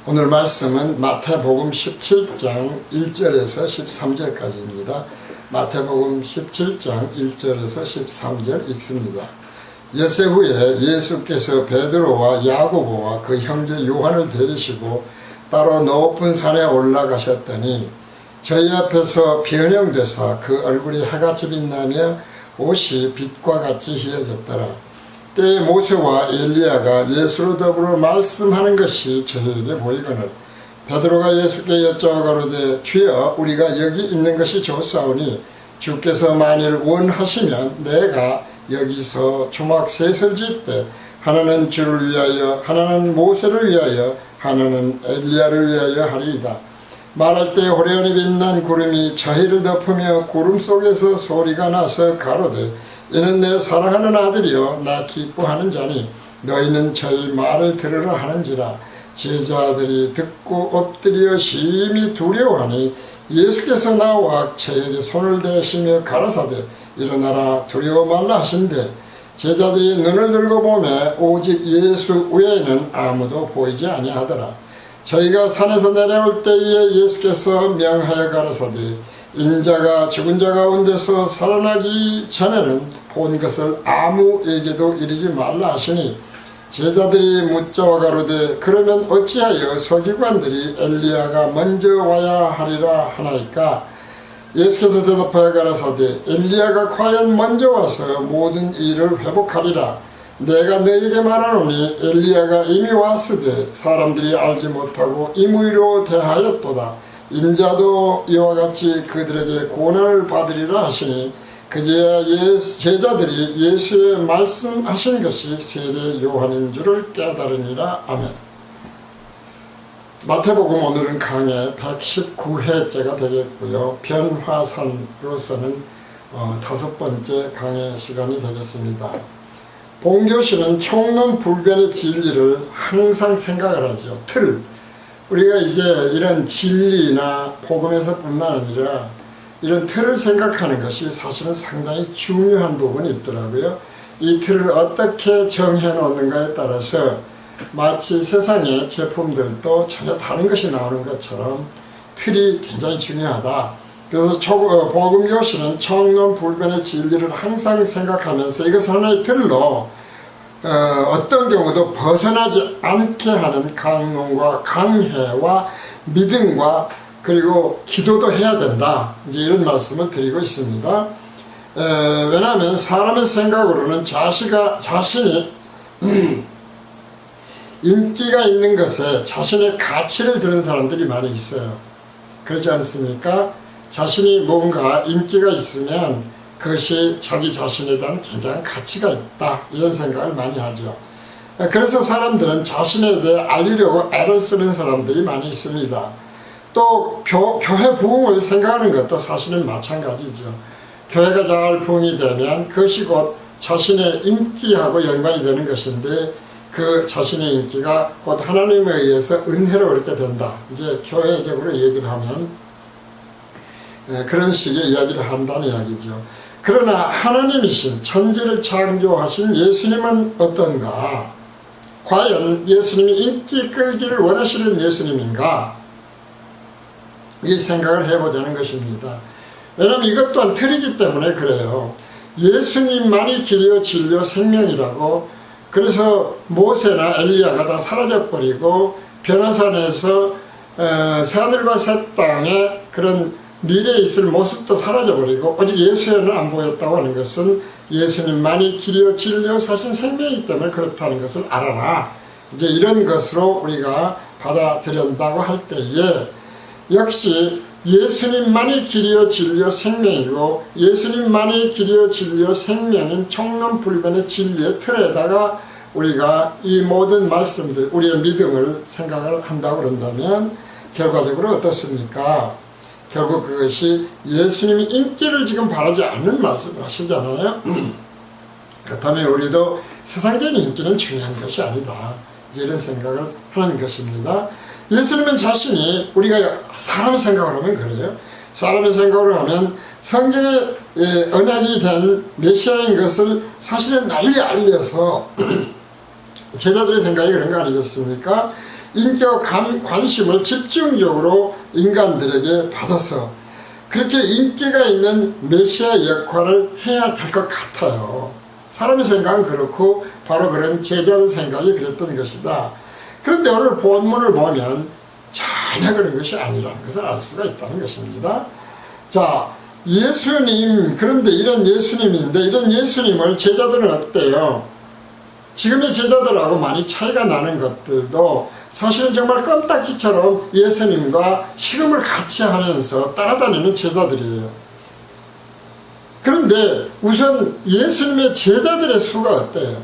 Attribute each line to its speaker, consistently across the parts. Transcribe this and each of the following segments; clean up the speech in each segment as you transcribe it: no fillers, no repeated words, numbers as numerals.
Speaker 1: 오늘 말씀은 마태복음 17장 1절에서 13절까지입니다. 마태복음 17장 1절에서 13절 읽습니다. 엿새 후에 예수께서 베드로와 야고보와 그 형제 요한을 데리시고 따로 높은 산에 올라가셨더니 저희 앞에서 변형되사 그 얼굴이 해같이 빛나며 옷이 빛과 같이 희어졌더라. 때에 모세와 엘리야가 예수로 더불어 말씀하는 것이 저희에게 보이거늘 베드로가 예수께 여쭈어 가로되 주여 우리가 여기 있는 것이 좋사오니 주께서 만일 원하시면 내가 여기서 초막 셋을 짓되 하나는 주를 위하여 하나는 모세를 위하여 하나는 엘리야를 위하여 하리이다. 말할 때 호련히 빛난 구름이 저희를 덮으며 구름 속에서 소리가 나서 가로되 이는 내 사랑하는 아들이요 나 기뻐하는 자니 너희는 저희 말을 들으라 하는지라. 제자들이 듣고 엎드려 심히 두려워하니 예수께서 나와 저에게 손을 대시며 가라사대 일어나라 두려워 말라 하신대 제자들이 눈을 들고 보매 오직 예수 외에는 아무도 보이지 아니하더라. 저희가 산에서 내려올 때에 예수께서 명하여 가라사대 인자가 죽은 자 가운데서 살아나기 전에는 본 것을 아무에게도 이르지 말라 하시니 제자들이 묻자와 가로되 그러면 어찌하여 서기관들이 엘리야가 먼저 와야 하리라 하나이까. 예수께서 대답하여 가라사대 엘리야가 과연 먼저 와서 모든 일을 회복하리라. 내가 너희에게 말하노니 엘리야가 이미 왔으되 사람들이 알지 못하고 임의로 대하였도다. 인자도 이와 같이 그들에게 고난을 받으리라 하시니 그제야 제자들이 예수의 말씀하신 것이 세례 요한인 줄을 깨달으니라. 아멘. 마태복음 오늘은 강의 119회째가 되겠고요. 변화산으로서는 5번째 강의 시간이 되겠습니다. 본교시는 총론불변의 진리를 항상 생각을 하죠. 틀. 우리가 이제 이런 진리나 복음에서 뿐만 아니라 이런 틀을 생각하는 것이 사실은 상당히 중요한 부분이 있더라고요. 이 틀을 어떻게 정해 놓는가에 따라서 마치 세상의 제품들도 전혀 다른 것이 나오는 것처럼 틀이 굉장히 중요하다. 그래서 복음교실은 총론불변의 진리를 항상 생각하면서 이것을 하나의 틀로 어떤 경우도 벗어나지 않게 하는 강론과 강해와 믿음과 그리고 기도도 해야 된다. 이제 이런 말씀을 드리고 있습니다. 왜냐하면 사람의 생각으로는 자신이 인기가 있는 것에 자신의 가치를 두는 사람들이 많이 있어요. 그렇지 않습니까? 자신이 뭔가 인기가 있으면 그것이 자기 자신에 대한 굉장한 가치가 있다. 이런 생각을 많이 하죠. 그래서 사람들은 자신에 대해 알리려고 애를 쓰는 사람들이 많이 있습니다. 또 교회 부흥을 생각하는 것도 사실은 마찬가지죠. 교회가 잘 부흥이 되면 그것이 곧 자신의 인기하고 연관이 되는 것인데 그 자신의 인기가 곧 하나님에 의해서 은혜로 그렇게 된다. 이제 교회적으로 얘기를 하면 그런 식의 이야기를 한다는 이야기죠. 그러나 하나님이신 천지를 창조하신 예수님은 어떤가? 과연 예수님이 인기 끌기를 원하시는 예수님인가? 이 생각을 해보자는 것입니다. 왜냐하면 이것 또한 틀이기 때문에 그래요. 예수님만이 길이요 진리요 생명이라고. 그래서 모세나 엘리야가 다 사라져버리고 변화산에서 새하늘과 새 땅에 그런 미래에 있을 모습도 사라져버리고 오직 예수에는 안 보였다고 하는 것은 예수님만이 길이요 진리요 사실 생명이기 때문에 그렇다는 것을 알아라. 이제 이런 것으로 우리가 받아들인다고 할 때에 역시 예수님만이 길이요 진리요 생명이고 예수님만이 길이요 진리요 생명인 총론불변의 진리의 틀에다가 우리가 이 모든 말씀들 우리의 믿음을 생각을 한다고 그런다면 결과적으로 어떻습니까? 결국 그것이 예수님이 인기를 지금 바라지 않는 말씀을 하시잖아요. 그렇다면 우리도 세상적인 인기는 중요한 것이 아니다. 이런 생각을 하는 것입니다. 예수님은 자신이 우리가 사람의 생각을 하면 그래요. 사람의 생각을 하면 성경에 언약이 된 메시아인 것을 사실은 널리 알려서 제자들의 생각이 그런 거 아니겠습니까? 인기와 관심을 집중적으로 인간들에게 받아서 그렇게 인기가 있는 메시아 역할을 해야 될 것 같아요. 사람의 생각은 그렇고 바로 그런 제자의 생각이 그랬던 것이다. 그런데 오늘 본문을 보면 전혀 그런 것이 아니라는 것을 알 수가 있다는 것입니다. 자, 예수님, 그런데 이런 예수님인데 이런 예수님을 제자들은 어때요? 지금의 제자들하고 많이 차이가 나는 것들도 사실은 정말 껌딱지처럼 예수님과 식음을 같이 하면서 따라다니는 제자들이에요. 그런데 우선 예수님의 제자들의 수가 어때요?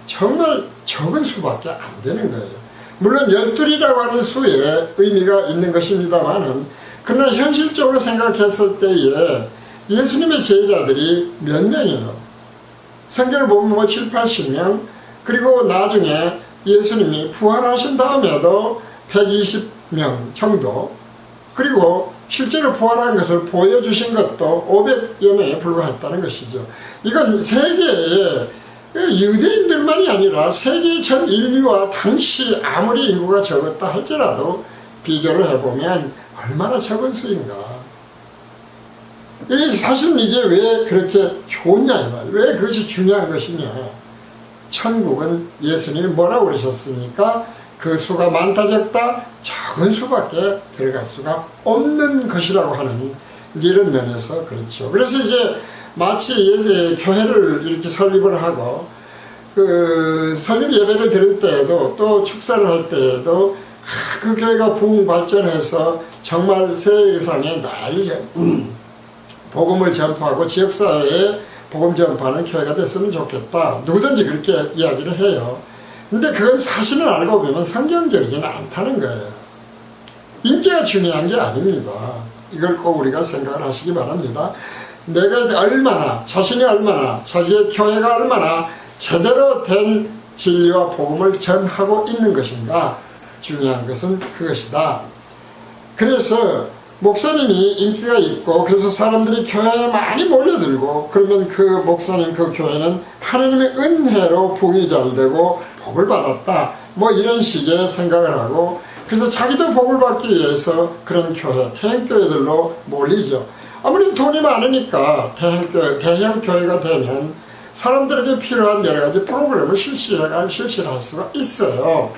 Speaker 1: 정말 적은 수밖에 안 되는 거예요. 물론 12이라고 하는 수에 의미가 있는 것입니다만은 그러나 현실적으로 생각했을 때에 예수님의 제자들이 몇 명이에요? 성경을 보면 뭐 7, 80명, 그리고 나중에 예수님이 부활하신 다음에도 120명 정도, 그리고 실제로 부활한 것을 보여주신 것도 500여 명에 불과했다는 것이죠. 이건 세계의 유대인들만이 아니라 세계 전 인류와 당시 아무리 인구가 적었다 할지라도 비교를 해보면 얼마나 적은 수인가. 사실은 이게 왜 그렇게 좋냐 이 말이에요. 왜 그것이 중요한 것이냐. 천국은 예수님이 뭐라고 그러셨습니까? 그 수가 많다 적다 적은 수밖에 들어갈 수가 없는 것이라고 하는 이런 면에서 그렇죠. 그래서 이제 마치 교회를 이렇게 설립을 하고 그 설립 예배를 드릴 때에도 또 축사를 할 때에도 그 교회가 부흥 발전해서 정말 세상에 널리 복음을 전파하고 지역사회에 복음 전파하는 교회가 됐으면 좋겠다. 누구든지 그렇게 이야기를 해요. 근데 그건 사실은 알고 보면 성경적이지는 않다는 거예요. 인기가 중요한 게 아닙니다. 이걸 꼭 우리가 생각을 하시기 바랍니다. 내가 얼마나, 자신이 얼마나, 자기의 교회가 얼마나 제대로 된 진리와 복음을 전하고 있는 것인가. 중요한 것은 그것이다. 그래서 목사님이 인기가 있고 그래서 사람들이 교회에 많이 몰려들고 그러면 그 목사님 그 교회는 하나님의 은혜로 부흥이 잘 되고 복을 받았다. 뭐 이런 식의 생각을 하고 그래서 자기도 복을 받기 위해서 그런 교회, 대형교회들로 몰리죠. 아무래도 돈이 많으니까 대형교회가 되면 사람들에게 필요한 여러가지 프로그램을 실시를 할 수가 있어요.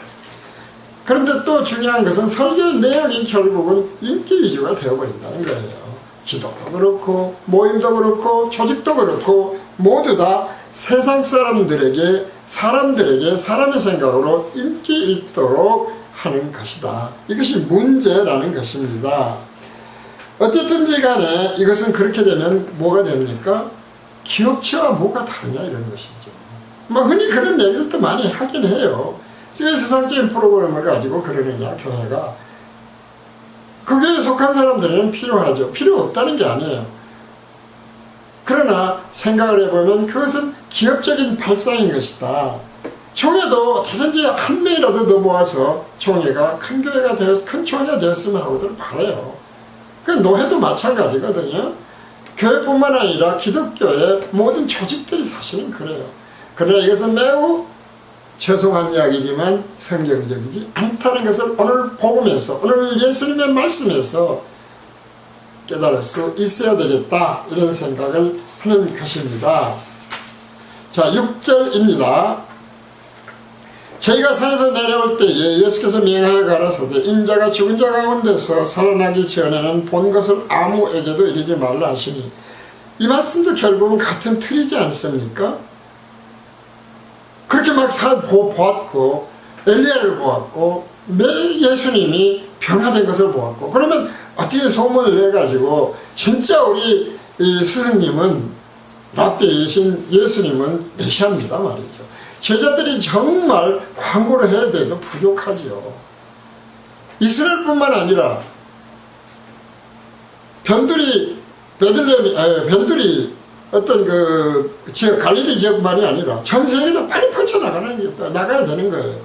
Speaker 1: 그런데 또 중요한 것은 설교의 내용이 결국은 인기 위주가 되어버린다는 거예요. 기도도 그렇고 모임도 그렇고 조직도 그렇고 모두 다 세상 사람들에게 사람의 생각으로 인기 있도록 하는 것이다. 이것이 문제라는 것입니다. 어쨌든지 간에 이것은 그렇게 되면 뭐가 됩니까? 기업체와 뭐가 다르냐 이런 것이죠. 뭐 흔히 그런 얘기들도 많이 하긴 해요. 왜 세상적인 프로그램을 가지고 그러느냐 교회가. 그 교회에 속한 사람들은 필요하죠. 필요 없다는 게 아니에요. 그러나 생각을 해보면 그것은 기업적인 발상인 것이다. 총회도 어떻게든지 한 명이라도 더 모아서 총회가 큰 교회가 큰 총회가 되었으면 하고들 바라요. 그 노회도 마찬가지거든요. 교회뿐만 아니라 기독교의 모든 조직들이 사실은 그래요. 그러나 이것은 매우 죄송한 이야기지만 성경적이지 않다는 것을 오늘 복음에서 오늘 예수님의 말씀에서 깨달을 수 있어야 되겠다 이런 생각을 하는 것입니다. 자 6절입니다. 저희가 산에서 내려올 때에 예수께서 명하여 가라사대 인자가 죽은 자 가운데서 살아나기 전에는 본 것을 아무에게도 이르지 말라 하시니 이 말씀도 결국은 같은 틀이지 않습니까? 그렇게 막 보았고 엘리야를 보았고 매 예수님이 변화된 것을 보았고 그러면 어떻게 소문을 내가지고 진짜 우리 이 스승님은 랍비이신 예수님은 메시아입니다 말이죠. 제자들이 정말 광고를 해야 돼도 부족하죠. 이스라엘뿐만 아니라 변두리 어떤 그 지역 갈릴리 지역만이 아니라 전 세계도 빨리 나가야 되는 거예요.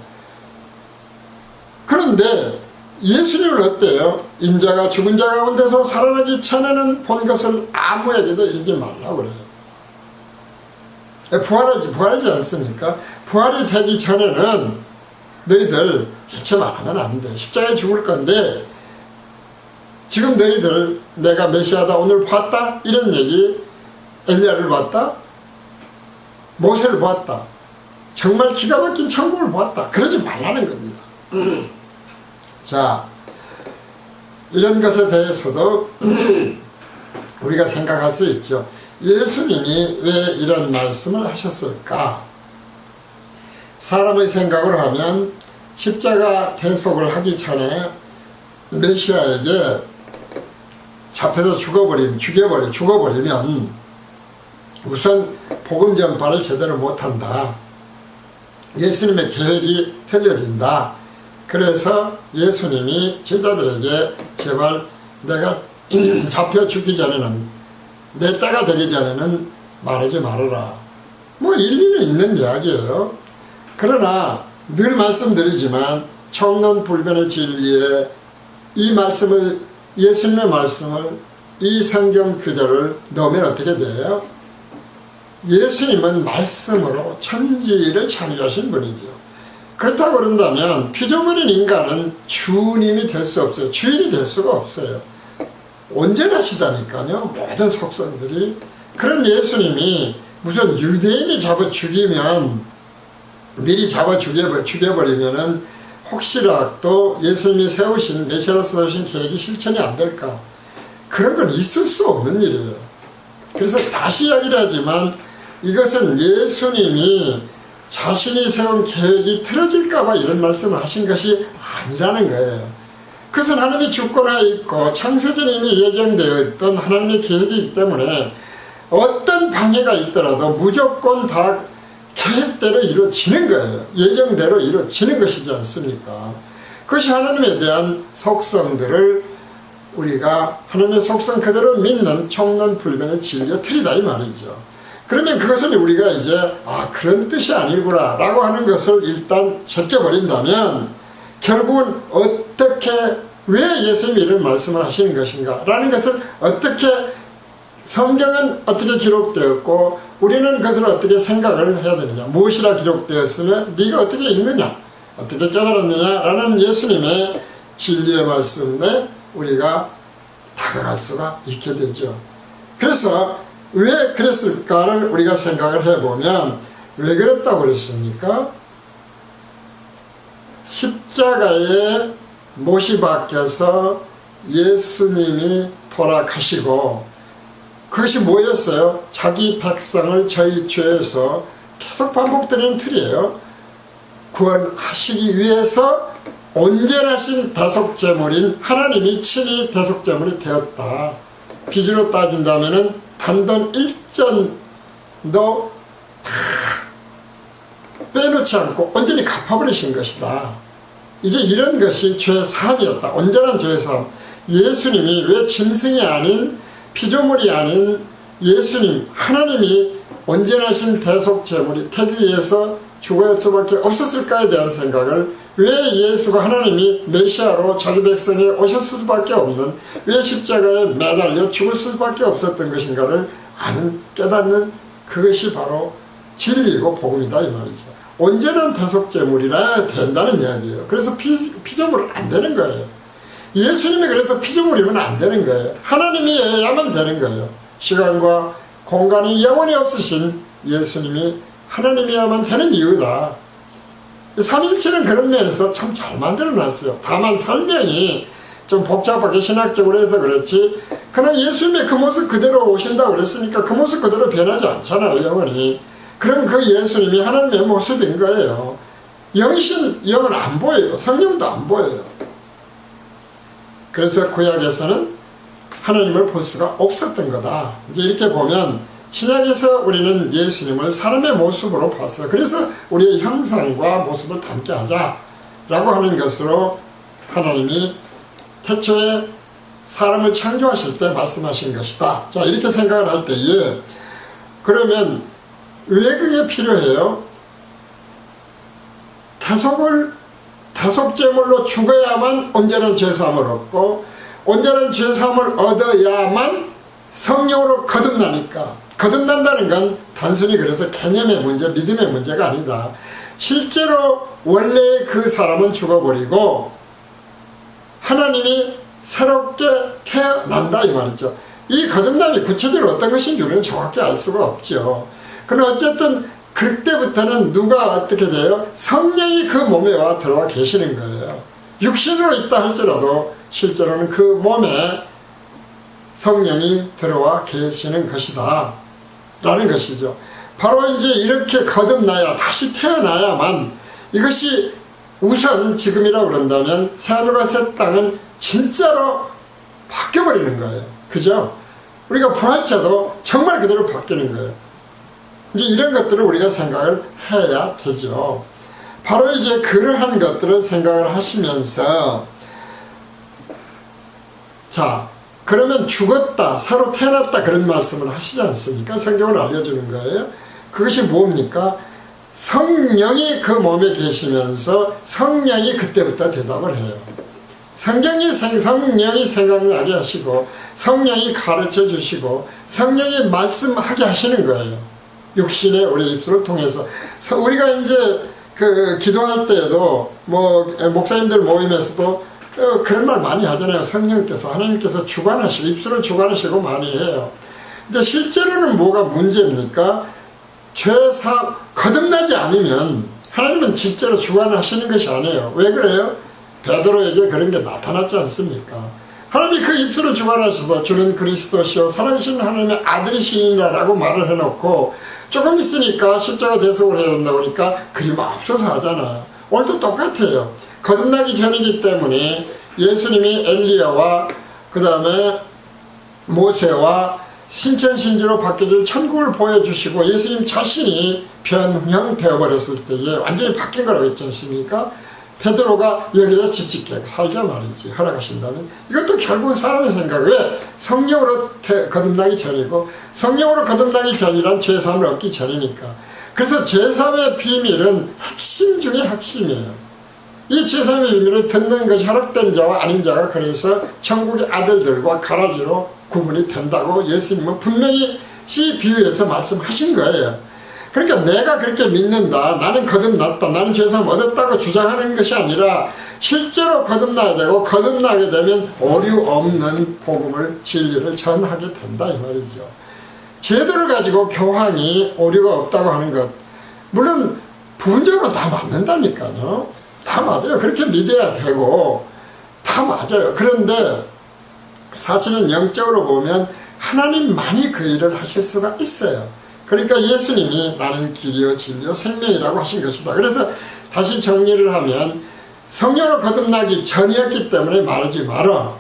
Speaker 1: 그런데 예수님은 어때요? 인자가 죽은 자 가운데서 살아나기 전에는 본 것을 아무에게도 이르지 말라고 그래요. 부활하지 않습니까? 부활이 되기 전에는 너희들 해체 말하면 안 돼. 십자가에 죽을 건데 지금 너희들 내가 메시아다 오늘 봤다? 이런 얘기, 엘리야를 봤다? 모세를 봤다? 정말 기가 막힌 천국을 봤다? 그러지 말라는 겁니다. 자, 이런 것에 대해서도 우리가 생각할 수 있죠. 예수님이 왜 이런 말씀을 하셨을까? 사람의 생각을 하면 십자가 대속을 하기 전에 메시아에게 잡혀서 죽어버리면 우선 복음 전파를 제대로 못한다. 예수님의 계획이 틀려진다. 그래서 예수님이 제자들에게 제발 내가 잡혀 죽기 전에는, 내 때가 되기 전에는 말하지 말아라. 뭐 일리는 있는 이야기예요. 그러나 늘 말씀드리지만 청론불변의 진리에 이 말씀을, 예수님의 말씀을, 이 성경 구절을 넣으면 어떻게 돼요? 예수님은 말씀으로 천지를 창조하신 분이죠. 그렇다고 그런다면 피조물인 인간은 주님이 될 수 없어요. 주인이 될 수가 없어요. 온전하시다니까요. 모든 속성들이. 그런 예수님이 무슨 유대인이 잡아 죽이면, 미리 잡아 죽여버리면은 혹시라도 예수님이 세우신, 메시아로서 세우신 계획이 실천이 안 될까? 그런 건 있을 수 없는 일이에요. 그래서 다시 이야기를 하지만 이것은 예수님이 자신이 세운 계획이 틀어질까봐 이런 말씀을 하신 것이 아니라는 거예요. 그것은 하나님이 주권하에 있고 창세전에 이미 예정되어 있던 하나님의 계획이 있기 때문에 어떤 방해가 있더라도 무조건 다 계획대로 이루어지는 거예요. 예정대로 이루어지는 것이지 않습니까? 그것이 하나님에 대한 속성들을 우리가 하나님의 속성 그대로 믿는 청론불변의 진리의 틀이다 이 말이죠. 그러면 그것을 우리가 이제 그런 뜻이 아니구나 라고 하는 것을 일단 제껴버린다면 결국은 어떻게, 왜 예수님이 이런 말씀을 하시는 것인가 라는 것을 어떻게, 성경은 어떻게 기록되었고 우리는 그것을 어떻게 생각을 해야 되느냐, 무엇이라 기록되었으면 네가 어떻게 읽느냐, 어떻게 깨달았느냐 라는 예수님의 진리의 말씀에 우리가 다가갈 수가 있게 되죠. 그래서 왜 그랬을까를 우리가 생각을 해보면 왜 그랬다고 그랬습니까? 십자가에 못이 박혀서 예수님이 돌아가시고 그것이 뭐였어요? 자기 백성을 저희 죄에서 계속 반복되는 틀이에요. 구원하시기 위해서 온전하신 대속제물인 하나님이 친히 대속제물이 되었다. 빚으로 따진다면은 단돈 1전도 다 빼놓지 않고 온전히 갚아버리신 것이다. 이제 이런 것이 죄 사함이었다. 온전한 죄 사함. 예수님이 왜 짐승이 아닌, 피조물이 아닌 예수님, 하나님이 온전하신 대속제물이 되기 위해서 죽어야 할 수밖에 없었을까에 대한 생각을, 왜 예수가 하나님이 메시아로 자기 백성에 오셨을 수밖에 없는, 왜 십자가에 매달려 죽을 수밖에 없었던 것인가를 아는, 깨닫는 그것이 바로 진리이고 복음이다 이 말이죠. 온전한 대속제물이라 된다는 이야기예요. 그래서 피조물은 안 되는 거예요. 예수님이 그래서 피조물이면 안 되는 거예요. 하나님이 해야만 되는 거예요. 시간과 공간이 영원히 없으신 예수님이 하나님이야만 되는 이유다. 삼일체는 그런 면에서 참 잘 만들어놨어요. 다만 설명이 좀 복잡하게 신학적으로 해서 그렇지, 그러나 예수님의 그 모습 그대로 오신다고 그랬으니까 그 모습 그대로 변하지 않잖아요, 영원히. 그럼 그 예수님이 하나님의 모습인 거예요. 영이신 영은 안 보여요. 성령도 안 보여요. 그래서 구약에서는 하나님을 볼 수가 없었던 거다. 이제 이렇게 보면 신약에서 우리는 예수님을 사람의 모습으로 봤어요. 그래서 우리의 형상과 모습을 닮게 하자라고 하는 것으로 하나님이 태초에 사람을 창조하실 때 말씀하신 것이다. 자, 이렇게 생각을 할 때에 그러면 왜 그게 필요해요? 대속제물로 죽어야만 온전한 죄사함을 얻고 온전한 죄사함을 얻어야만 성령으로 거듭나니까. 거듭난다는 건 단순히 그래서 개념의 문제, 믿음의 문제가 아니다. 실제로 원래 그 사람은 죽어버리고 하나님이 새롭게 태어난다 이 말이죠. 이 거듭남이 구체적으로 어떤 것인지 우리는 정확히 알 수가 없죠. 그러나 어쨌든 그때부터는 누가 어떻게 돼요? 성령이 그 몸에 와 들어와 계시는 거예요. 육신으로 있다 할지라도 실제로는 그 몸에 성령이 들어와 계시는 것이다 라는 것이죠. 바로 이제 이렇게 거듭나야, 다시 태어나야만, 이것이 우선 지금이라고 그런다면 새하늘과 새 땅은 진짜로 바뀌어버리는 거예요. 그죠? 우리가 부활체도 정말 그대로 바뀌는 거예요. 이제 이런 것들을 우리가 생각을 해야 되죠. 바로 이제 그러한 것들을 생각을 하시면서, 자, 그러면 죽었다, 새로 태어났다 그런 말씀을 하시지 않습니까? 성경을 알려주는 거예요. 그것이 뭡니까? 성령이 그 몸에 계시면서 성령이 그때부터 대답을 해요. 성령이 생각나게 하시고 성령이 가르쳐 주시고 성령이 말씀하게 하시는 거예요. 육신의 우리 입술을 통해서. 우리가 이제 그 기도할 때에도 목사님들 모임에서도 그런 말 많이 하잖아요. 성령께서, 하나님께서 주관하시고 입술을 주관하시고 많이 해요. 근데 실제로는 뭐가 문제입니까? 거듭나지 않으면 하나님은 실제로 주관하시는 것이 아니에요. 왜 그래요? 베드로에게 그런 게 나타났지 않습니까? 하나님이 그 입술을 주관하셔서 주는 그리스도시요 살아계신 하나님의 아들이시니라라고 말을 해놓고 조금 있으니까 십자가 대속을 해야 된다고 하니까 그리 맙소사 하잖아요. 오늘도 똑같아요. 거듭나기 전이기 때문에 예수님이 엘리야와 그 다음에 모세와 신천신지로 바뀌어질 천국을 보여주시고 예수님 자신이 변형되어 버렸을 때에 완전히 바뀐 거라고 했지 않습니까? 베드로가 여기다 집집게 살자 말이지 허락하신다면 이것도 결국은 사람의 생각. 왜? 성령으로 거듭나기 전이고 성령으로 거듭나기 전이란 죄사함을 얻기 전이니까. 그래서 죄사함의 비밀은 핵심 중에 핵심이에요. 이 죄사함의 비밀을 듣는 것이 허락된 자와 아닌 자가 그래서 천국의 아들들과 가라지로 구분이 된다고 예수님은 분명히 비유해서 말씀하신 거예요. 그러니까 내가 그렇게 믿는다, 나는 거듭났다, 나는 죄사함 얻었다고 주장하는 것이 아니라 실제로 거듭나야 되고 거듭나게 되면 오류 없는 복음을, 진리를 전하게 된다 이 말이죠. 제도를 가지고 교황이 오류가 없다고 하는 것, 물론 부분적으로 다 맞는다니까요. 다 맞아요. 그렇게 믿어야 되고 다 맞아요. 그런데 사실은 영적으로 보면 하나님만이 그 일을 하실 수가 있어요. 그러니까 예수님이 나는 길이요 진리요 생명이라고 하신 것이다. 그래서 다시 정리를 하면 성령으로 거듭나기 전이었기 때문에 말하지 마라.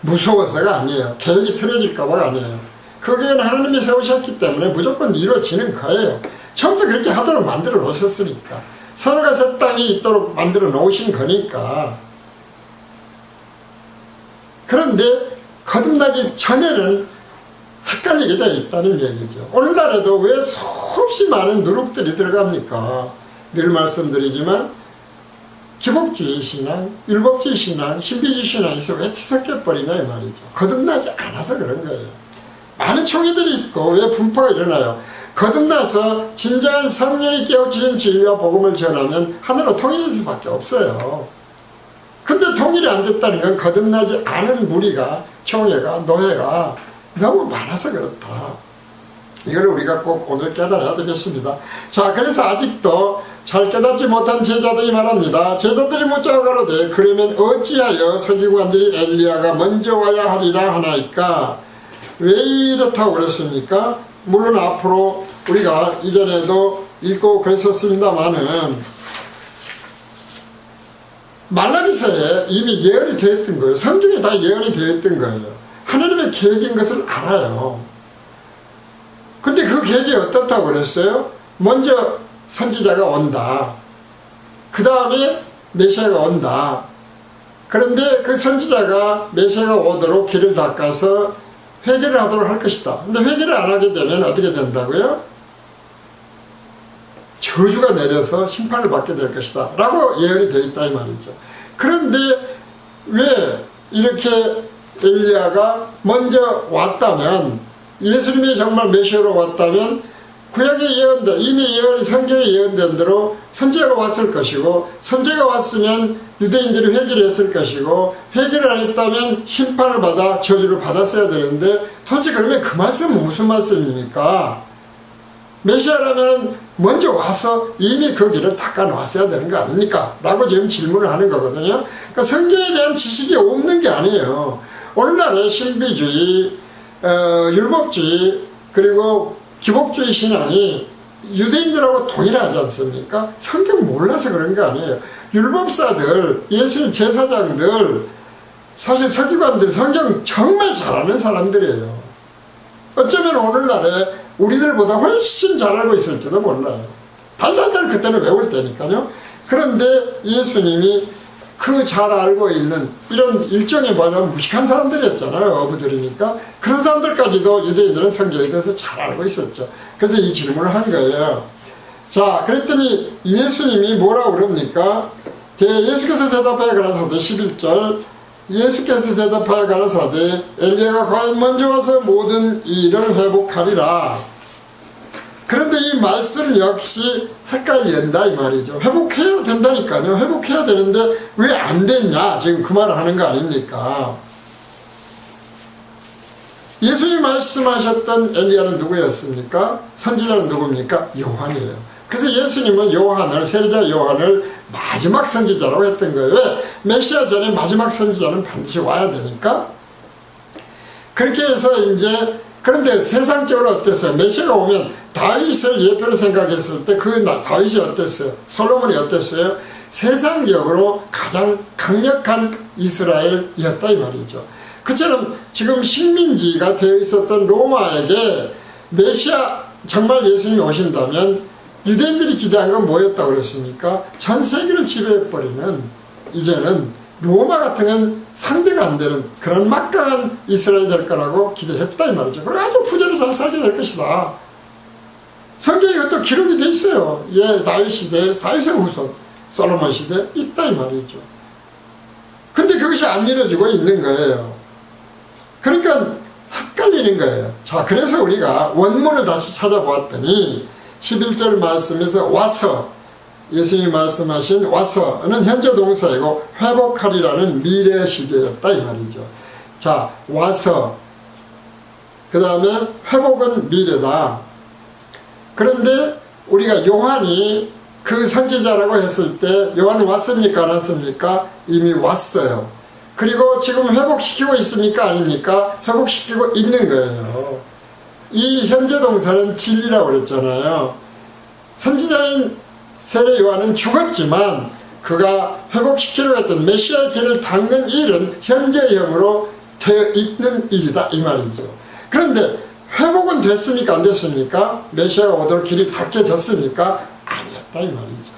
Speaker 1: 무서워서가 아니에요. 계획이 틀어질까봐가 아니에요. 그게 하나님이 세우셨기 때문에 무조건 이루어지는 거예요. 처음부터 그렇게 하도록 만들어 놓으셨으니까. 하늘과 새 땅이 있도록 만들어 놓으신 거니까. 그런데 거듭나기 전에는 헷갈리게 되어 있다는 얘기죠. 오늘날에도 왜 수없이 많은 누룩들이 들어갑니까? 늘 말씀드리지만 기복주의 신앙, 율법주의 신앙, 신비주의 신앙에서 왜 뒤섞여버리냐 이 말이죠. 거듭나지 않아서 그런 거예요. 많은 총이들이 있고 왜 분파가 일어나요? 거듭나서 진정한 성령이 깨우치신 진리와 복음을 전하면 하늘로 통일될 수밖에 없어요. 근데 통일이 안 됐다는 건 거듭나지 않은 무리가, 총회가, 노예가 너무 많아서 그렇다. 이걸 우리가 꼭 오늘 깨달아야 되겠습니다. 자, 그래서 아직도 잘 깨닫지 못한 제자들이 말합니다. 제자들이 묻자고 가로되 그러면 어찌하여 서기관들이 엘리야가 먼저 와야 하리라 하나이까? 왜 이렇다고 그랬습니까? 물론 앞으로 우리가 이전에도 읽고 그랬었습니다마는 말라기서에 이미 예언이 되어 있던 거예요. 성경에 다 예언이 되어 있던 거예요. 하나님의 계획인 것을 알아요. 근데 그 계획이 어떻다고 그랬어요? 먼저 선지자가 온다. 그 다음에 메시아가 온다. 그런데 그 선지자가 메시아가 오도록 길을 닦아서 회개를 하도록 할 것이다. 근데 회개를 안 하게 되면 어떻게 된다고요? 저주가 내려서 심판을 받게 될 것이다 라고 예언이 되어 있다 이 말이죠. 그런데 왜 이렇게 엘리야가 먼저 왔다면, 예수님이 정말 메시아로 왔다면 구약의 예언대 이미 성경에 예언된 대로 선지자가 왔을 것이고 선지자가 왔으면 유대인들이 회개를 했을 것이고 회개를 안 했다면 심판을 받아 저주를 받았어야 되는데 도대체 그러면 그 말씀은 무슨 말씀입니까? 메시아라면 먼저 와서 이미 그 길을 닦아 놓았어야 되는 거 아닙니까? 라고 지금 질문을 하는 거거든요. 그러니까 성경에 대한 지식이 없는 게 아니에요. 오늘날의 신비주의, 율법주의 그리고 기복주의 신앙이 유대인들하고 동일하지 않습니까? 성경 몰라서 그런 거 아니에요. 율법사들, 예수님 제사장들, 사실 서기관들 성경 정말 잘하는 사람들이에요. 어쩌면 오늘날에 우리들보다 훨씬 잘 알고 있을지도 몰라요. 달달달 그때는 외울 때니까요. 그런데 예수님이 그 잘 알고 있는 이런 일종의 뭐냐면 무식한 사람들이었잖아요. 어부들이니까. 그런 사람들까지도 유대인들은 성경에 대해서 잘 알고 있었죠. 그래서 이 질문을 한 거예요. 자, 그랬더니 예수님이 뭐라고 그럽니까? 예수께서 대답하여 가라사대 11절 예수께서 대답하여 가라사대 엘리야가 과연 먼저 와서 모든 일을 회복하리라. 그런데 이 말씀 역시 헷갈린다 이 말이죠. 회복해야 된다니까요. 회복해야 되는데 왜 안 됐냐 지금 그 말을 하는 거 아닙니까? 예수님이 말씀하셨던 엘리야는 누구였습니까? 선지자는 누굽니까? 요한이에요. 그래서 예수님은 요한을 세례자 요한을 마지막 선지자라고 했던 거예요. 왜? 메시아 전에 마지막 선지자는 반드시 와야 되니까. 그렇게 해서 이제 그런데 세상적으로 어땠어요? 메시아가 오면 다윗을 예표로 생각했을 때 그 다윗이 어땠어요? 솔로몬이 어땠어요? 세상적으로 가장 강력한 이스라엘이었다 이 말이죠. 그처럼 지금 식민지가 되어 있었던 로마에게 메시아 정말 예수님이 오신다면 유대인들이 기대한 건 뭐였다고 그랬습니까? 전 세계를 지배해버리는 이제는 로마 같은 건 상대가 안 되는 그런 막강한 이스라엘이 될 거라고 기대했다 이 말이죠. 그리고 아주 부자로 잘 살게 될 것이다. 성경에 이것도 기록이 돼 있어요. 예, 다윗 시대, 다윗의 후손, 솔로몬 시대 있다 이 말이죠. 근데 그것이 안 이루어지고 있는 거예요. 그러니까 헷갈리는 거예요. 자, 그래서 우리가 원문을 다시 찾아보았더니 11절 말씀에서 와서 예수님이 말씀하신 와서는 현재 동사이고 회복하리라는 미래 시제였다 이 말이죠. 자, 와서 그 다음에 회복은 미래다. 그런데 우리가 요한이 그 선지자라고 했을 때 요한은 왔습니까 안 왔습니까? 이미 왔어요. 그리고 지금 회복시키고 있습니까 아닙니까? 회복시키고 있는 거예요. 이 현재 동사는 진리라고 그랬잖아요. 선지자인 세례 요한은 죽었지만 그가 회복시키려고 했던 메시아의 길을 닦는 일은 현재형으로 되어 있는 일이다 이 말이죠. 그런데 회복은 됐습니까 안 됐습니까? 메시아가 오도록 길이 닦여졌습니까? 아니었다 이 말이죠.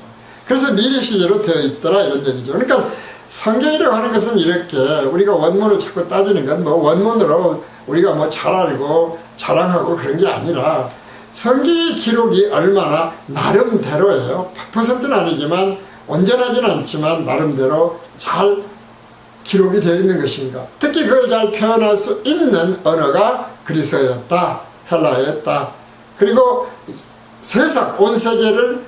Speaker 1: 그래서 미래 시제로 되어 있더라 이런 얘기죠. 그러니까 성경이라고 하는 것은 이렇게 우리가 원문을 자꾸 따지는 건 뭐 원문으로 우리가 뭐 잘 알고 자랑하고 그런 게 아니라 성경의 기록이 얼마나 나름대로예요. 100%는 아니지만 온전하지는 않지만 나름대로 잘 기록이 되어 있는 것인가. 특히 그걸 잘 표현할 수 있는 언어가 그리스어였다, 헬라어였다. 그리고 세상, 온 세계를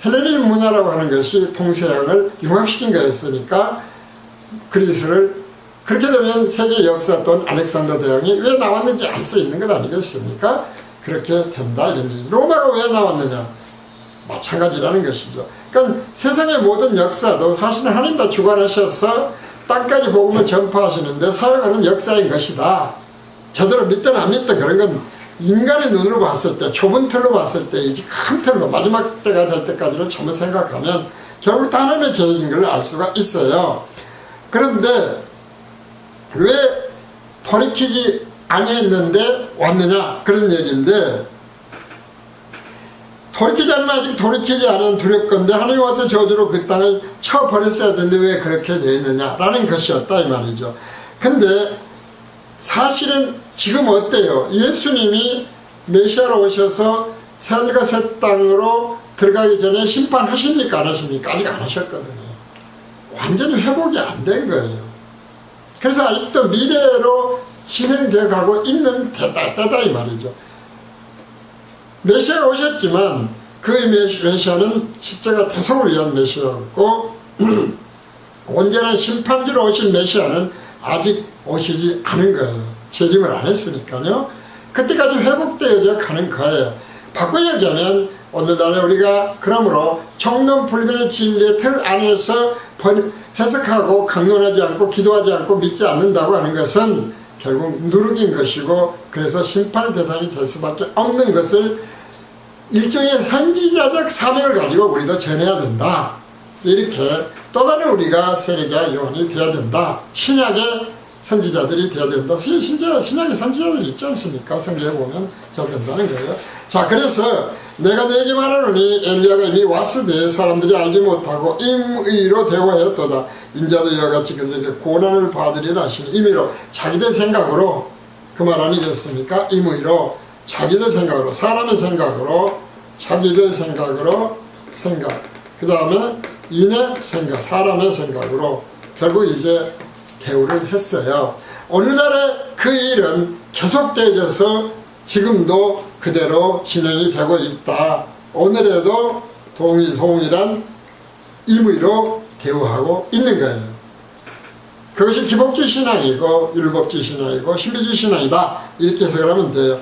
Speaker 1: 헬레니즘 문화라고 하는 것이 동서양을 융합시킨 거였으니까 그리스를 그렇게 되면 세계 역사 또는 알렉산더 대왕이 왜 나왔는지 알 수 있는 것 아니겠습니까? 그렇게 된다 이런 얘기. 로마가 왜 나왔느냐? 마찬가지라는 것이죠. 그러니까 세상의 모든 역사도 사실은 하나님 다 주관하셔서 땅까지 복음을 전파하시는데 사용하는 역사인 것이다. 제대로 믿든 안 믿든 그런 건 인간의 눈으로 봤을 때 좁은 틀로 봤을 때이지 큰 틀로 마지막 때가 될 때까지를 전부 생각하면 결국 하나님의 계획인 걸 알 수가 있어요. 그런데 왜 돌이키지 아니했는데 왔느냐 그런 얘기인데 돌이키지 않으면 아직 돌이키지 않은 두렵건데 하나님이 와서 저주로 그 땅을 쳐버렸어야 되는데 왜 그렇게 되어 있느냐라는 것이었다 이 말이죠. 근데 사실은 지금 어때요? 예수님이 메시아로 오셔서 새하늘과 새 땅으로 들어가기 전에 심판하십니까 안 하십니까? 아직 안 하셨거든요. 완전히 회복이 안 된 거예요. 그래서 아직도 미래로 진행되어 가고 있는 때다 이 말이죠. 메시아가 오셨지만 그 메시아는 십자가 대속을 위한 메시아였고 온전한 심판주로 오신 메시아는 아직 오시지 않은 거예요. 재림을 안 했으니까요. 그때까지 회복되어져 가는 거예요. 바꿔 얘기하면 오늘날에 우리가 그러므로 총론불변의 진리의 틀 안에서 해석하고 강론하지 않고 기도하지 않고 믿지 않는다고 하는 것은 결국 누룩인 것이고, 그래서 심판의 대상이 될 수밖에 없는 것을 일종의 선지자적 사명을 가지고 우리도 전해야 된다. 이렇게 또 다른 우리가 세례자 요한이 되어야 된다. 신약의 선지자들이 되어야 된다. 신약의 선지자들이 있지 않습니까? 성경에 보면 해야 된다는 거예요. 자, 그래서 내가 너에게 말하노니 엘리야가 이미 왔으되 사람들이 알지 못하고 임의로 대화하였도다. 인자도 이와 같이 그들에게 고난을 받으리라 하시니, 임의로 자기들 생각으로, 그 말 아니겠습니까? 임의로 자기들 생각으로, 사람의 생각으로, 자기들 생각으로 그 다음에 인의 생각, 사람의 생각으로 결국 이제 대우를 했어요. 오늘날의 그 일은 계속되어져서 지금도 그대로 진행이 되고 있다. 오늘에도 동일한 임의로 대우하고 있는 거예요. 그것이 기복주의 신앙이고 율법주의 신앙이고 신비주의 신앙이다. 이렇게 해석을 하면 돼요.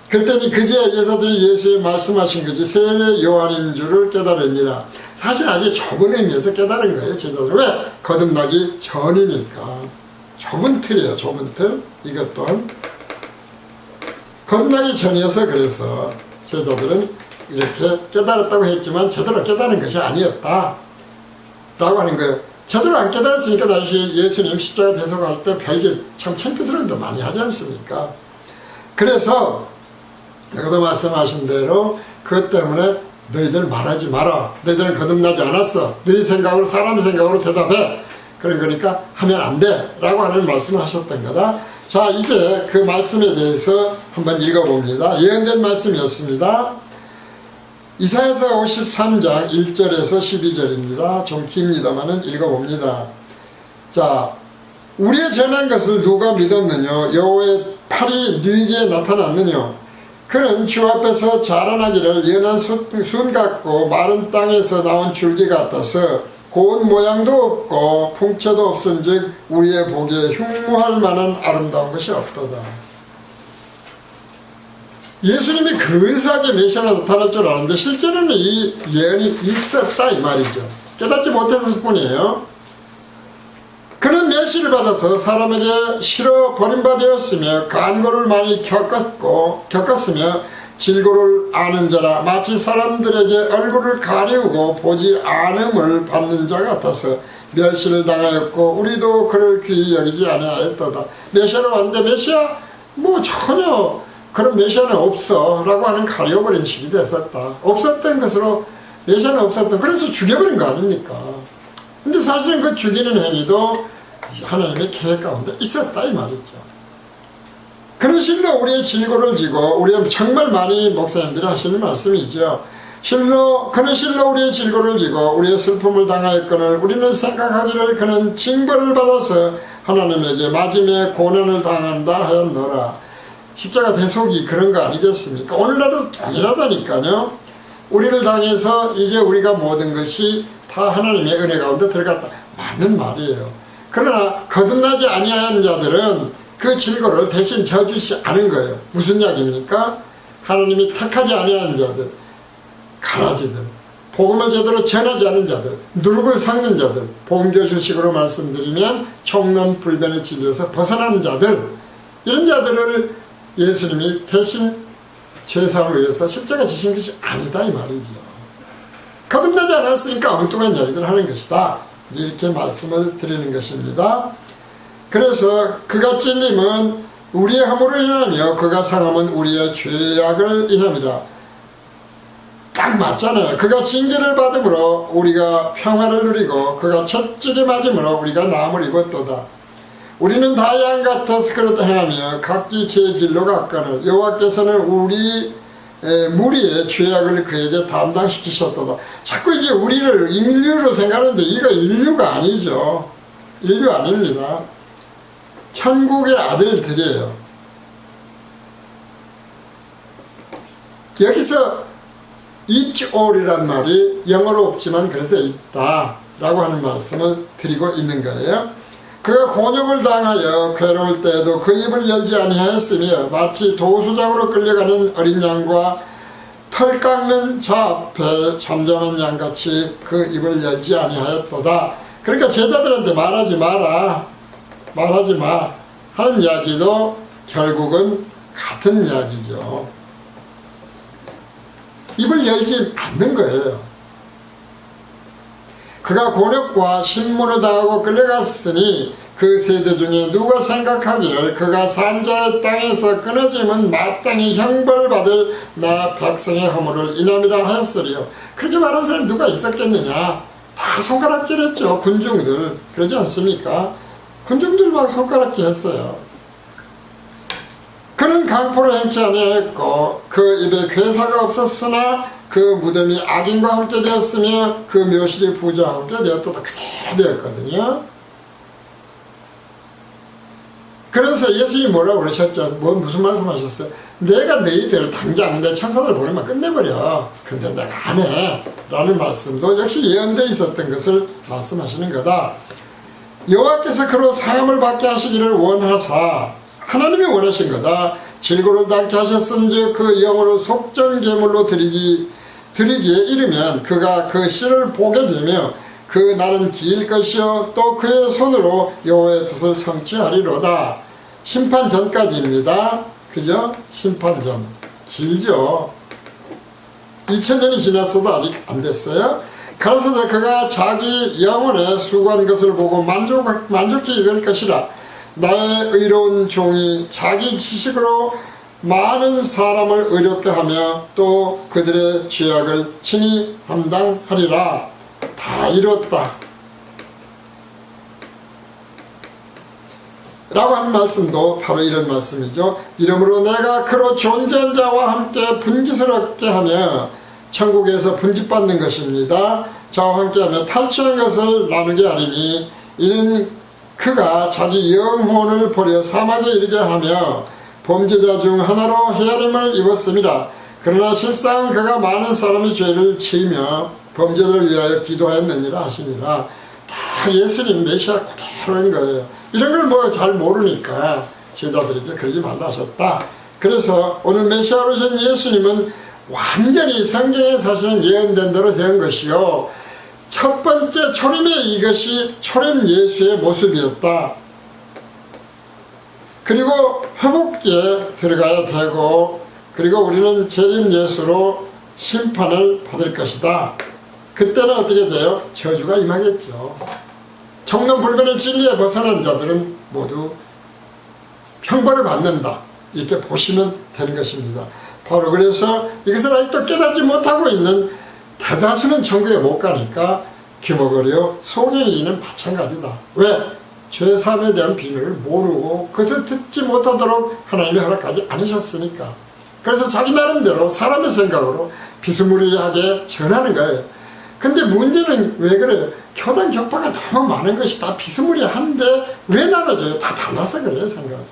Speaker 1: 그랬더니 그제 제자들이 예수의 말씀하신 것이 세례 요한인 줄을 깨달으니라. 사실 아주 좁은 의미에서 깨달은 거예요. 제자들. 왜? 거듭나기 전이니까. 좁은 틀이에요. 좁은 틀. 이것 또한 거듭나기 전이어서 그래서 제자들은 이렇게 깨달았다고 했지만 제대로 깨달은 것이 아니었다 라고 하는 거예요. 제대로 안 깨달았으니까 다시 예수님 십자가 대속할 때 별짓 참 창피스러운 데 많이 하지 않습니까? 그래서 여기도 말씀하신 대로 그것 때문에 너희들 말하지 마라. 너희들은 거듭나지 않았어. 너희 생각으로, 사람 생각으로 대답해. 그런 거니까 하면 안 돼 라고 하는 말씀을 하셨던 거다. 자, 이제 그 말씀에 대해서 한번 읽어봅니다. 예언된 말씀이었습니다. 이사야서 53장 1절에서 12절입니다. 좀 깁니다만은 읽어봅니다. 자, 우리의 전한 것을 누가 믿었느냐? 여호와의 팔이 누이게 나타났느냐? 그는 주 앞에서 자라나기를 연한 순 같고 마른 땅에서 나온 줄기 같아서 고운 모양도 없고 풍채도 없은즉 우리의 보기에 흉무할 만한 아름다운 것이 없도다. 예수님이 근사하게 메시아로 나타날 줄 알았는데 실제로는 이 예언이 있었다 이 말이죠. 깨닫지 못했을 뿐이에요. 그는 멸시를 받아서 사람에게 싫어 버림받았으며 간고를 많이 겪었으며 질고를 아는 자라 마치 사람들에게 얼굴을 가리우고 보지 않음을 받는 자 같아서 멸시를 당하였고 우리도 그를 귀히 여기지 아니하였도다. 메시아로 왔는데 메시아 뭐 전혀 그런 메시아는 없어 라고 하는 가려버린 식이 됐었다. 없었던 것으로 메시아는 없었던, 그래서 죽여버린 거 아닙니까? 근데 사실은 그 죽이는 행위도 하나님의 계획 가운데 있었다 이 말이죠. 그는 실로 우리의 질고를 지고, 우리는 정말 많이 목사님들이 하시는 말씀이죠. 그는 실로 우리의 질고를 지고 우리의 슬픔을 당하였거늘 우리는 생각하기를 그는 징벌을 받아서 하나님에게 맞음에 고난을 당한다 하였노라. 십자가 대속이 그런 거 아니겠습니까? 오늘날도 동일하다니까요. 우리를 당해서 이제 우리가 모든 것이 다 하나님의 은혜 가운데 들어갔다. 맞는 말이에요. 그러나 거듭나지 아니한 자들은 그 질고를 대신 져주시 않은 거예요. 무슨 이야기입니까? 하나님이 택하지 아니한 자들, 가라지들, 복음을 제대로 전하지 않는 자들, 누룩을 섞는 자들, 복음교실식으로 말씀드리면 총론불변의 진리에서 벗어나는 자들, 이런 자들을 예수님이 대신 죄사함을 위해서 십자가 지신 것이 아니다 이 말이죠. 거듭나지 않았으니까 엉뚱한 이야기를 하는 것이다. 이렇게 말씀을 드리는 것입니다. 그래서 그가 찔림은 우리의 허물을 인하며 그가 상함은 우리의 죄악을 인함이라. 딱 맞잖아요. 그가 징계를 받음으로 우리가 평화를 누리고 그가 채찍에 맞음으로 우리가 나음을 입었도다. 우리는 다 양 같아서 그렇다 행하며 각기 제 길로 갔거늘 여호와께서는 우리 무리의 죄악을 그에게 담당시키셨도다. 자꾸 이제 우리를 인류로 생각하는데 이거 인류가 아니죠. 인류 아닙니다. 천국의 아들들이에요. 여기서 each all이란 말이 영어로 없지만 그래서 있다 라고 하는 말씀을 드리고 있는 거예요. 그가 곤욕을 당하여 괴로울 때에도 그 입을 열지 아니하였으며 마치 도수장으로 끌려가는 어린 양과 털 깎는 자 앞에 잠잠한 양같이 그 입을 열지 아니하였도다. 그러니까 제자들한테 말하지 마 하는 이야기도 결국은 같은 이야기죠. 입을 열지 않는 거예요. 그가 곤욕과 신문을 당하고 끌려갔으니 그 세대 중에 누가 생각하기를 그가 산자의 땅에서 끊어짐은 마땅히 형벌받을 나 백성의 허물을 인함이라 하였으리요. 그렇게 말한 사람이 누가 있었겠느냐. 다 손가락질했죠. 군중들. 그러지 않습니까? 군중들 막 손가락질 했어요. 그는 강포를 행치 아니하였고 그 입에 괴사가 없었으나 그 무덤이 악인과 함께 되었으며 그 묘실이 부자와 함께 되었다. 그대로 되었거든요. 그래서 예수님이 뭐라고 그러셨죠? 무슨 말씀 하셨어요? 내가 너희들 당장 내 천사들 보내면 끝내버려. 근데 내가 안 해. 라는 말씀도 역시 예언되어 있었던 것을 말씀하시는 거다. 여호와께서 그로 상함을 받게 하시기를 원하사 하나님이 원하신 거다. 질고를 닦게 하셨은즉 그 영으로 속전제물로 드리기에 이르면 그가 그 씨를 보게 되며 그 날은 길 것이요 또 그의 손으로 여호와의 뜻을 성취하리로다. 심판 전까지입니다. 그죠? 심판 전. 길죠. 2000년이 지났어도 아직 안 됐어요. 그래서 그가 자기 영혼에 수고한 것을 보고 만족히 여길 것이라. 나의 의로운 종이 자기 지식으로 많은 사람을 의롭게 하며 또 그들의 죄악을 친히 감당하리라. 다 이뤘다 라고 하는 말씀도 바로 이런 말씀이죠. 이러므로 내가 그로 존귀한 자와 함께 분깃을 얻게 하며 천국에서 분깃받는 것입니다. 저와 함께하며 탈취한 것을 나누게 하리니 이는 그가 자기 영혼을 버려 사막에 이르게 하며 범죄자 중 하나로 헤아림을 입었습니다. 그러나 실상 그가 많은 사람의 죄를 지으며 범죄를 위하여 기도하였느니라 하시니라. 다 예수님 메시아 그대로인 거예요. 이런 걸 뭐 잘 모르니까 제자들에게 그러지 말라 하셨다. 그래서 오늘 메시아로 오신 예수님은 완전히 성경에 사실은 예언된 대로 된 것이요. 첫 번째 초림의 이것이 초림 예수의 모습이었다. 그리고 회복기에 들어가야 되고 그리고 우리는 재림 예수로 심판을 받을 것이다. 그때는 어떻게 돼요? 저주가 임하겠죠. 청론불변의 진리에 벗어난 자들은 모두 형벌을 받는다. 이렇게 보시면 되는 것입니다. 바로 그래서 이것을 아직도 깨닫지 못하고 있는 대다수는 천국에 못 가니까 귀머거려 소경이는 마찬가지다. 왜? 죄사함에 대한 비밀을 모르고 그것을 듣지 못하도록 하나님이 허락하지 않으셨으니까. 그래서 자기 나름대로 사람의 생각으로 비스무리하게 전하는 거예요. 근데 문제는 왜 그래요? 교단 격파가 너무 많은 것이 다 비스무리한데 왜 나눠져요? 다 달라서 그래요, 생각이.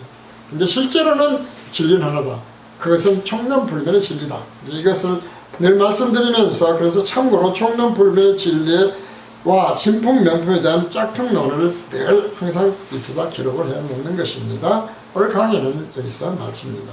Speaker 1: 근데 실제로는 진리는 하나다. 그것은 총론불변의 진리다. 이것을 늘 말씀드리면서 그래서 참고로 총론불변의 진리와 진품명품에 대한 짝퉁론을 늘 항상 밑에다 기록을 해놓는 것입니다. 오늘 강의는 여기서 마칩니다.